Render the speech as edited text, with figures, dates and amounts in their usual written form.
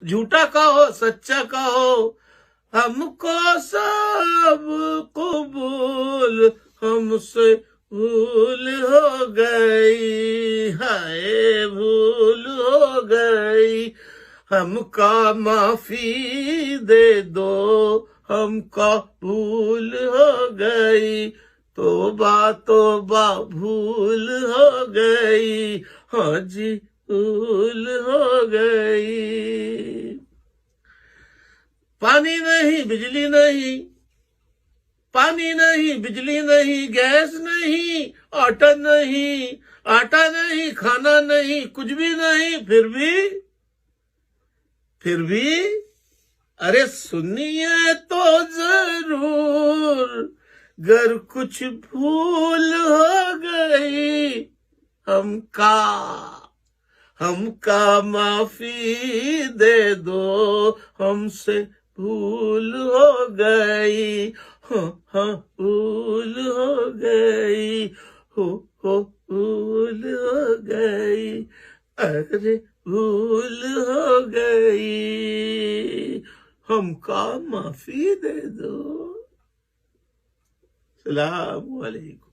झूठा कहो सच्चा कहो, हमको सब कबूल, हमसे भूल हो गई, हाय भूल हो गई, हमका माफी दे दो, हमका भूल हो गई, तोबा तोबा भूल हो गई, हाँ जी भूल हो गई। पानी नहीं बिजली नहीं, पानी नहीं बिजली नहीं, गैस नहीं, आटा नहीं, आटा नहीं, खाना नहीं, कुछ भी नहीं, फिर भी अरे सुनिए तो जरूर, गर कुछ भूल हो गई, हमका माफी दे दो, हमसे भूल हो गई, हाँ भूल हो गई, हो भूल हो गई, अरे भूल हो गई, हमका माफी दे दो। सलाम वालेकुम।